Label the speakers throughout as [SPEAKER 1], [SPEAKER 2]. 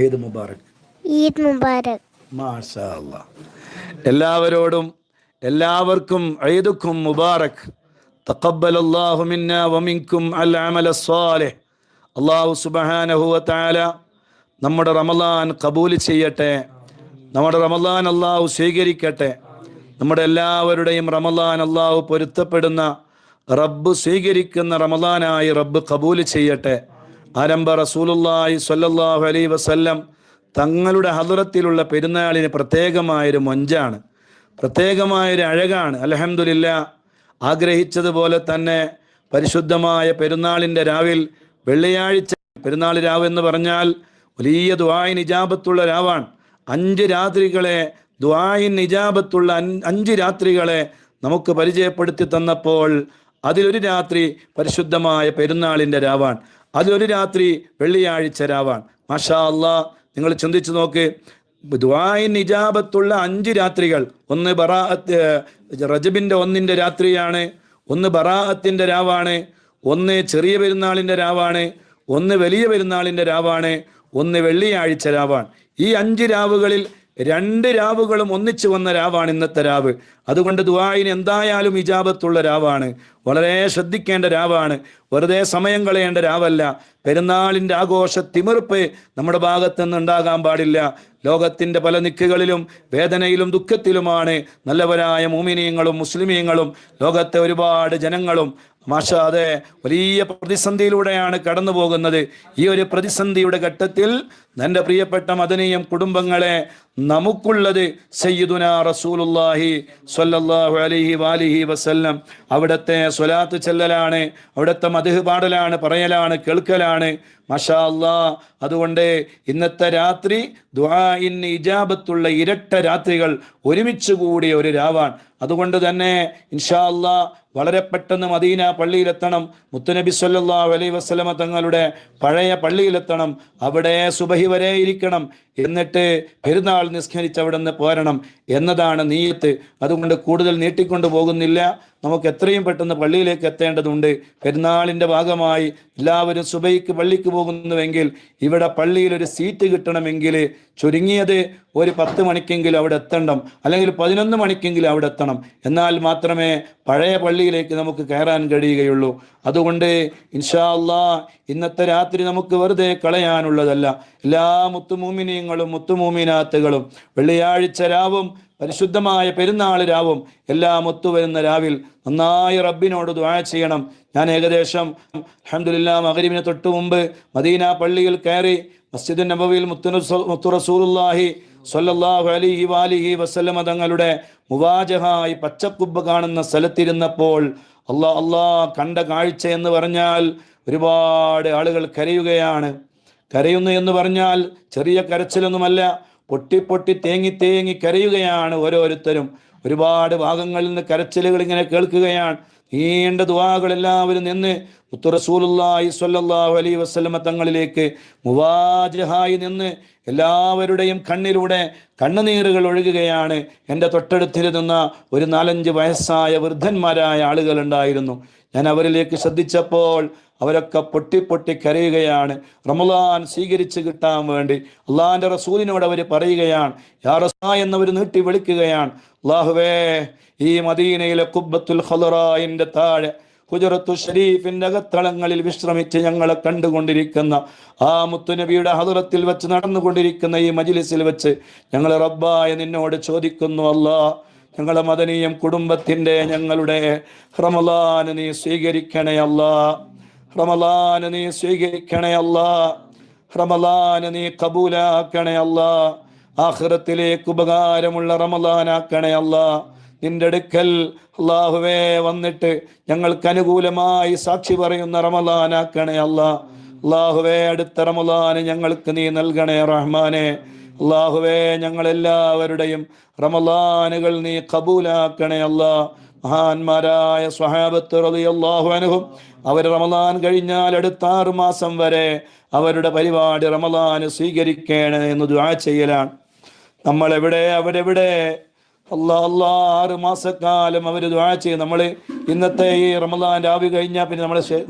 [SPEAKER 1] ഈദ് മുബാറക്.
[SPEAKER 2] ഈദ് മുബാറക്.
[SPEAKER 1] മാഷാ അല്ലാ. എല്ലാവർക്കും ഈദുക്കും മുബാറക്. തഖബ്ബലല്ലാഹു മിന്നാ വമിൻകും അൽ അമല സ്വാലിഹ്. അല്ലാഹു സുബ്ഹാനഹു വ തആല നമ്മുടെ റമളാൻ ഖബൂൽ ചെയ്യട്ടെ. നമ്മുടെ റമളാൻ അല്ലാഹു സ്വീകരിക്കട്ടെ. നമ്മുടെ എല്ലാവരുടെയും റമളാൻ അല്ലാഹു പൊരുത്തപ്പെടുന്ന, റബ്ബ് സ്വീകരിക്കുന്ന റമളാനായി റബ്ബ് ഖബൂൽ ചെയ്യട്ടെ. ആരംഭ റസൂലുള്ളാഹി സ്വല്ലല്ലാഹു അലൈഹി വസല്ലം തങ്ങളുടെ ഹദ്റത്തിലുള്ള പെരുന്നാളിന് പ്രത്യേകമായൊരു മൊഞ്ചാണ്, പ്രത്യേകമായൊരു അഴകാണ്. അൽഹംദുലില്ലാഹ്, ആഗ്രഹിച്ചതുപോലെ തന്നെ പരിശുദ്ധമായ പെരുന്നാളിൻ്റെ രാവിൽ, വെള്ളിയാഴ്ച പെരുന്നാൾ രാവ് എന്ന് പറഞ്ഞാൽ വലിയ ദുആഇന് ഇജാബത്തുള്ള രാവാണ്. 5 രാത്രികളെ ദുആഇന് ഇജാബത്തുള്ള 5 രാത്രികളെ നമുക്ക് പരിചയപ്പെടുത്തി തന്നപ്പോൾ അതിലൊരു രാത്രി പരിശുദ്ധമായ പെരുന്നാളിൻ്റെ രാവാണ്, അതിലൊരു രാത്രി വെള്ളിയാഴ്ച രാവാണ്. മാഷാ അല്ലാഹ്, നിങ്ങൾ ചിന്തിച്ചു നോക്ക്. ദുആഇന് ഇജാബത്തുള്ള 5 രാത്രികൾ. ഒന്ന് റജബിൻ്റെ 1 രാത്രിയാണ്, ഒന്ന് ബറാഅത്തിൻ്റെ രാവാണ്, ഒന്ന് ചെറിയ പെരുന്നാളിൻ്റെ രാവാണ്, ഒന്ന് വലിയ പെരുന്നാളിൻ്റെ രാവാണ്, ഒന്ന് വെള്ളിയാഴ്ച രാവാണ്. ഈ 5 രാവുകളിൽ 2 രാവുകളും ഒന്നിച്ചു വന്ന രാവാണ് ഇന്നത്തെ രാവ്. അതുകൊണ്ട് ദുആഇന് എന്തായാലും ഇജാബത്തുള്ള രാവാണ്, വളരെ ശ്രദ്ധിക്കേണ്ട രാവാണ്, വെറുതെ സമയം കളയേണ്ട രാവല്ല. പെരുന്നാളിൻ്റെ ആഘോഷ തിമിർപ്പ് നമ്മുടെ ഭാഗത്തു നിന്ന് ഉണ്ടാകാൻ പാടില്ല. ലോകത്തിൻ്റെ പല ദിക്കുകളിലും വേദനയിലും ദുഃഖത്തിലുമാണ് നല്ലവരായ മുഅ്മിനീങ്ങളും മുസ്ലിമീങ്ങളും ലോകത്തെ ഒരുപാട് ജനങ്ങളും. മാഷാതെ വലിയ പ്രതിസന്ധിയിലൂടെയാണ് കടന്നു പോകുന്നത്. ഈ ഒരു പ്രതിസന്ധിയുടെ ഘട്ടത്തിൽ എൻ്റെ പ്രിയപ്പെട്ട മദനിയം കുടുംബങ്ങളെ, നമുക്കുള്ളത് സയ്യിദുനാ റസൂലുള്ളാഹി സ്വല്ലല്ലാഹു അലൈഹി വാലിഹി വസല്ലം അവിടുത്തെ സ്വലാത്ത് ചെല്ലലാണ്, അവിടുത്തെ മദ്ഹ് പാടലാണ്, പറയലാണ്, കേൾക്കലാണ്. മാഷാ അല്ലാഹ്, അതുകൊണ്ട് ഇന്നത്തെ രാത്രി ദുആഇന് ഇജാബത്തുള്ള ഇരട്ട രാത്രികൾ ഒരുമിച്ച് കൂടിയ ഒരു രാവാണ്. അതുകൊണ്ട് തന്നെ ഇൻഷാ അല്ലാഹ് വളരെ പെട്ടെന്ന് മദീന പള്ളിയിലെത്തണം. മുത്തുനബി സ്വല്ലല്ലാഹു അലൈഹി വസല്ലമ തങ്ങളുടെ പഴയ പള്ളിയിലെത്തണം. അവിടെ സുബഹി വരെ ഇരിക്കണം, എന്നിട്ട് പെരുന്നാൾ നിസ്കരിച്ച് അവിടെ നിന്ന് പോരണം എന്നതാണ് നിയ്യത്ത്. അതുകൊണ്ട് കൂടുതൽ നീട്ടിക്കൊണ്ടു പോകുന്നില്ല. നമുക്ക് എത്രയും പെട്ടെന്ന് പള്ളിയിലേക്ക് എത്തേണ്ടതുണ്ട്. പെരുന്നാളിൻ്റെ ഭാഗമായി എല്ലാവരും സുബഹിക്ക് പള്ളിക്ക് പോകുന്നുവെങ്കിൽ ഇവിടെ പള്ളിയിൽ ഒരു സീറ്റ് കിട്ടണമെങ്കിൽ ചുരുങ്ങിയത് ഒരു 10 മണിക്കെങ്കിലും അവിടെ എത്തണം, അല്ലെങ്കിൽ 11 മണിക്കെങ്കിലും അവിടെ എത്തണം. എന്നാൽ മാത്രമേ പഴയ പള്ളിയിലേക്ക് നമുക്ക് കയറാൻ കഴിയുകയുള്ളൂ. അതുകൊണ്ട് ഇൻഷാ അല്ലാഹ് ഇന്നത്തെ രാത്രി നമുക്ക് വെറുതെ കളയാനുള്ളതല്ല. എല്ലാ മുത്തുമൂമിനീങ്ങളും മുത്തുമൂമിനാത്തുകളും വെള്ളിയാഴ്ച രാവും പരിശുദ്ധമായ പെരുന്നാൾ രാവും എല്ലാം ഒത്തുവരുന്ന രാവിൽ നന്നായി റബ്ബിനോട് ദുആ ചെയ്യണം. ഞാൻ ഏകദേശം അൽഹംദുലില്ലാഹ് മഗ്രിബിന് തൊട്ട് മുമ്പ് മദീന പള്ളിയിൽ കയറി മസ്ജിദുൻ നബവിയിൽ മുത്തു റസൂലുള്ളാഹി സ്വല്ലല്ലാഹു അലൈഹി വാലിഹി വസല്ലമ തങ്ങളുടെ മുവാജഹായി പച്ചക്കുബ്ബ കാണുന്ന സ്ഥലത്തിരുന്നപ്പോൾ അല്ലാഹ് കണ്ട കാഴ്ച എന്ന് പറഞ്ഞാൽ ഒരുപാട് ആളുകൾ കരയുകയാണ്. കരയുന്നു എന്ന് പറഞ്ഞാൽ ചെറിയ കരച്ചിലൊന്നുമല്ല, പൊട്ടി പൊട്ടി തേങ്ങി തേങ്ങി കരയുകയാണ് ഓരോരുത്തരും. ഒരുപാട് ഭാഗങ്ങളിൽ നിന്ന് കരച്ചിലുകൾ ഇങ്ങനെ കേൾക്കുകയാണ്. നീണ്ട ദുആകൾ എല്ലാവരും നിന്ന് മുത്തു റസൂലുള്ളാഹി സ്വല്ലല്ലാഹു അലൈഹി വസല്ലമ തങ്ങളിലേക്ക് മുവാജഹായി നിന്ന് എല്ലാവരുടെയും കണ്ണിലൂടെ കണ്ണുനീറുകൾ ഒഴുകുകയാണ്. എൻ്റെ തൊട്ടടുത്തിരുന്ന ഒരു 4-5 വയസ്സായ വൃദ്ധന്മാരായ ആളുകൾ ഉണ്ടായിരുന്നു. ഞാൻ അവരിലേക്ക് ശ്രദ്ധിച്ചപ്പോൾ അവരൊക്കെ പൊട്ടി പൊട്ടി കരയുകയാണ്. റമളാൻ സ്വീകരിച്ച് കിട്ടാൻ വേണ്ടി അള്ളാഹിൻ്റെ റസൂലിനോട് അവർ പറയുകയാണ്, യാ റസൂൽ എന്നവർ നീട്ടി വിളിക്കുകയാണ്, അല്ലാഹുവേ, ഈ മദീനയിലെ ഖുബ്ബത്തുൽ ഖളറായിൻ്റെ താഴെ ഹുജറത്തു ഷരീഫിൻ്റെ അകത്തളങ്ങളിൽ വിശ്രമിച്ച് ഞങ്ങളെ കണ്ടുകൊണ്ടിരിക്കുന്ന ആ മുത്തുനബിയുടെ ഹദറത്തിൽ വെച്ച് നടന്നുകൊണ്ടിരിക്കുന്ന ഈ മജ്ലിസിൽ വെച്ച് ഞങ്ങൾ റബ്ബായ നിന്നോട് ചോദിക്കുന്നു, അല്ലാഹ്, ഞങ്ങളെ മദനീയം കുടുംബത്തിൻ്റെ ഞങ്ങളുടെ റമളാൻ നീ സ്വീകരിക്കണേ അല്ലാഹ്, റമളാൻ നീ സ്വീകരിക്കണേ അല്ലാഹ്, റമളാൻ നീ കബൂലാക്കണേ അല്ലാഹ്, ആഖിറത്തിലേക്ക് ഉപകാരമുള്ള റമളാനാക്കണേ അല്ലാഹ്. നിന്റെ അടുക്കൽ അല്ലാഹുവേ വന്നിട്ട് ഞങ്ങൾക്ക് അനുകൂലമായി സാക്ഷി പറയുന്ന റമളാനാക്കണേ അല്ലാഹ്. അല്ലാഹുവേ, അടുത്ത റമളാന് ഞങ്ങൾക്ക് നീ നൽകണേ റഹ്മാനെ. അല്ലാഹുവേ, ഞങ്ങളെല്ലാവരുടെയും റമളാനുകൾ നീ കബൂലാക്കണേ അല്ലാഹ്. മഹാന്മാരായ സ്വഹാബത്ത് റളിയല്ലാഹു അൻഹും അവർ റമളാൻ കഴിഞ്ഞാൽ അടുത്ത 6 മാസം വരെ അവരുടെ പരിപാടി റമളാൻ സ്വീകരിക്കണേ എന്ന് ദുആ ചെയ്യലാണ്. നമ്മളെവിടെ അവരെവിടെ? അല്ലാഹ് 6 മാസക്കാലം അവർ ദുആ ചെയ്യും. നമ്മൾ ഇന്നത്തെ ഈ റമളാൻ രാവി കഴിഞ്ഞാൽ പിന്നെ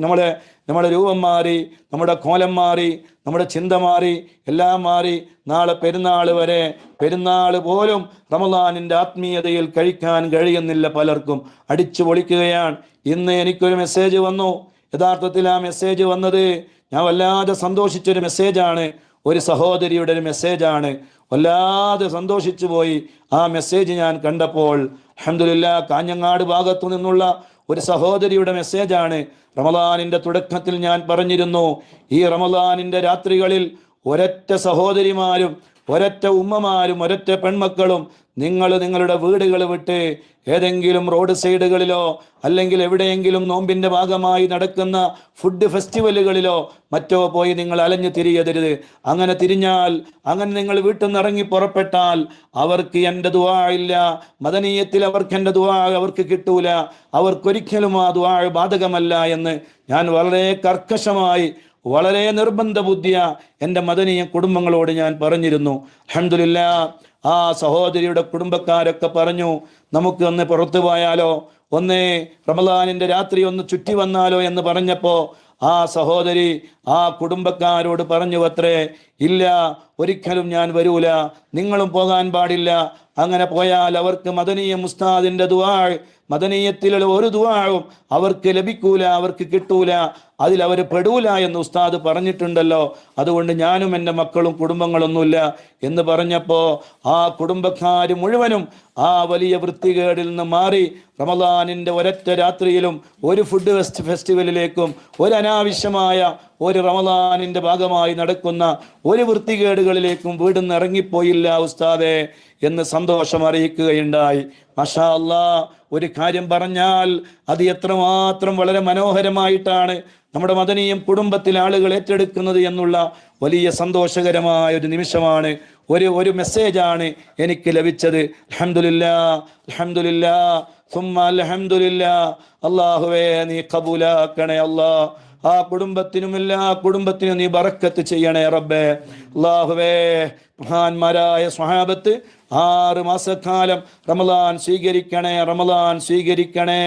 [SPEAKER 1] നമ്മളെ നമ്മുടെ രൂപം മാറി, നമ്മുടെ കോലം മാറി, നമ്മുടെ ചിന്ത മാറി, എല്ലാം മാറി. നാളെ പെരുന്നാൾ വരെ, പെരുന്നാൾ പോലും റമദാനിൻ്റെ ആത്മീയതയിൽ കഴിക്കാൻ കഴിയുന്നില്ല, പലർക്കും അടിച്ചു പൊളിക്കുകയാണ്. ഇന്ന് എനിക്കൊരു മെസ്സേജ് വന്നു. യഥാർത്ഥത്തിൽ ആ മെസ്സേജ് വന്നത് ഞാൻ വല്ലാതെ സന്തോഷിച്ചൊരു മെസ്സേജാണ്. ഒരു സഹോദരിയുടെ ഒരു മെസ്സേജാണ്. വല്ലാതെ സന്തോഷിച്ചു പോയി ആ മെസ്സേജ് ഞാൻ കണ്ടപ്പോൾ. അൽഹംദുലില്ലാഹ്, കാഞ്ഞങ്ങാട് ഭാഗത്തു നിന്നുള്ള ഒരു സഹോദരിയുടെ മെസ്സേജാണ്. റമദാനിൻ്റെ തുടക്കത്തിൽ ഞാൻ പറഞ്ഞിരുന്നു, ഈ റമദാനിൻ്റെ രാത്രികളിൽ ഒരൊറ്റ സഹോദരിമാരും ഒരൊറ്റ ഉമ്മമാരും ഒരൊറ്റ പെൺമക്കളും നിങ്ങൾ നിങ്ങളുടെ വീടുകൾ വിട്ട് ഏതെങ്കിലും റോഡ് സൈഡുകളിലോ അല്ലെങ്കിൽ എവിടെയെങ്കിലും നോമ്പിൻ്റെ ഭാഗമായി നടക്കുന്ന ഫുഡ് ഫെസ്റ്റിവലുകളിലോ മറ്റോ പോയി നിങ്ങൾ അലഞ്ഞു തിരിയരുത്. അങ്ങനെ തിരിഞ്ഞാൽ, അങ്ങനെ നിങ്ങൾ വീട്ടിൽ നിന്ന് ഇറങ്ങി പുറപ്പെട്ടാൽ അവർക്ക് എൻ്റെ ദുആ ഇല്ല. മദനീയത്തിൽ അവർക്ക് എൻ്റെ ദുആ അവർക്ക് കിട്ടൂല. അവർക്കൊരിക്കലും ആ ദുആ ബാധകമല്ല എന്ന് ഞാൻ വളരെ കർക്കശമായി, വളരെ നിർബന്ധ ബുദ്ധിയ എൻ്റെ മദനീയ കുടുംബങ്ങളോട് ഞാൻ പറഞ്ഞിരുന്നു. അൽഹംദുലില്ലാഹ്, ആ സഹോദരിയുടെ കുടുംബക്കാരൊക്കെ പറഞ്ഞു, നമുക്ക് ഒന്ന് പുറത്തു പോയാലോ, ഒന്ന് റമദാനിൻ്റെ രാത്രി ഒന്ന് ചുറ്റി വന്നാലോ എന്ന് പറഞ്ഞപ്പോൾ ആ സഹോദരി ആ കുടുംബക്കാരോട് പറഞ്ഞു അത്രേ, ഇല്ല, ഒരിക്കലും ഞാൻ വരൂല, നിങ്ങളും പോകാൻ പാടില്ല. അങ്ങനെ പോയാൽ അവർക്ക് മദനീയ ഉസ്താദിൻ്റെ ദുആ, മദനീയത്തിലുള്ള ഒരു ദുആവും അവർക്ക് ലഭിക്കൂല, അവർക്ക് കിട്ടൂല, അതിലവർ പെടൂല എന്ന് ഉസ്താദ് പറഞ്ഞിട്ടുണ്ടല്ലോ. അതുകൊണ്ട് ഞാനും എൻ്റെ മക്കളും കുടുംബങ്ങളൊന്നുമില്ല എന്ന് പറഞ്ഞപ്പോൾ ആ കുടുംബക്കാർ മുഴുവനും ആ വലിയ വൃത്തികേടിൽ നിന്ന് മാറി റമദാനിൻ്റെ ഒരൊറ്റ രാത്രിയിലും ഒരു ഫുഡ് ഫെസ്റ്റിവലിലേക്കും ഒരു അനാവശ്യമായ ഒരു റമദാനിൻ്റെ ഭാഗമായി നടക്കുന്ന ഒരു വൃത്തികേടുകളിലേക്കും വീടിന്ന് ഇറങ്ങിപ്പോയില്ല ഉസ്താദേ എന്ന് സന്തോഷം അറിയിക്കുകയുണ്ടായി. മാഷാ അല്ലാഹ്, ഒരു കാര്യം പറഞ്ഞാൽ അത് എത്രമാത്രം വളരെ മനോഹരമായിട്ടാണ് നമ്മുടെ മദനീയം കുടുംബത്തിലെ ആളുകൾ ഏറ്റെടുക്കുന്നത് എന്നുള്ള വലിയ സന്തോഷകരമായ ഒരു നിമിഷമാണ്, ഒരു മെസ്സേജാണ് എനിക്ക് ലഭിച്ചത്. അൽഹംദുലില്ലാഹ്, അൽഹംദുലില്ലാഹ്, സുമ്മ അൽഹംദുലില്ലാഹ്. അല്ലാഹുവേ, നീ ഖബൂലാക്കണേ അല്ലാഹ്. ആ കുടുംബത്തിനും എല്ലാ കുടുംബത്തിനും നീ ബറക്കത്ത് ചെയ്യണേ റബ്ബേ. അല്ലാഹുവേ, മഹാന്മാരായ സ്വഹാബത്ത് 6 മാസക്കാലം റമദാൻ സ്വീകരിക്കണേ, റമദാൻ സ്വീകരിക്കണേ,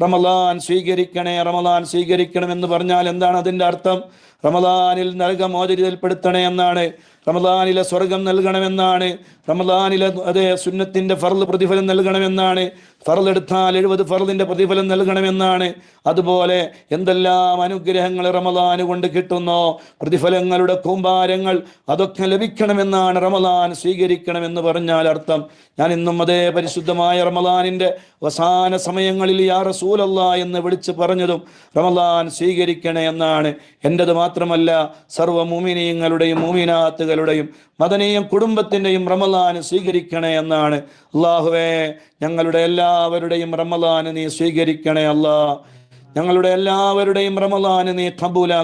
[SPEAKER 1] റമദാൻ സ്വീകരിക്കണേ, റമദാൻ സ്വീകരിക്കണം എന്ന് പറഞ്ഞാൽ എന്താണ് അതിൻ്റെ അർത്ഥം? റമദാനിൽ നരകമോചിതപ്പെടുത്തണേ എന്നാണ്, റമദാനിലെ സ്വർഗം നൽകണമെന്നാണ്, റമദാനിലെ അതേ സുന്നത്തിൻ്റെ ഫർള് പ്രതിഫലം നൽകണമെന്നാണ്, ഫർള് എടുത്താൽ 70 ഫർളിൻ്റെ പ്രതിഫലം നൽകണമെന്നാണ്. അതുപോലെ എന്തെല്ലാം അനുഗ്രഹങ്ങൾ റമദാൻ കൊണ്ട് കിട്ടുന്നോ, പ്രതിഫലങ്ങളുടെ കൂമ്പാരങ്ങൾ, അതൊക്കെ ലഭിക്കണമെന്നാണ് റമദാൻ സ്വീകരിക്കണമെന്ന് പറഞ്ഞാൽ അർത്ഥം. ഞാൻ ഇന്നും അതേ പരിശുദ്ധമായ റമദാനിൻ്റെ അവസാന സമയങ്ങളിൽ യാ റസൂലല്ലാഹ് എന്ന് വിളിച്ച് പറഞ്ഞതും റമദാൻ സ്വീകരിക്കണേ എന്നാണ്. എൻ്റെത് മാത്രമല്ല, സർവ്വ മുഅ്മിനീങ്ങളുടെയും മുഅ്മിനാത്തുകളുടെയും മദനീയം കുടുംബത്തിൻ്റെയും റമദാൻ സ്വീകരിക്കണേ എന്നാണ്. അല്ലാഹുവേ, ഞങ്ങളുടെ എല്ലാവരുടെയും റമദാൻ നീ സ്വീകരിക്കണേ അല്ലാഹ്. ഞങ്ങളുടെ എല്ലാവരുടെയും റമദാൻ നീ ഖബൂലാ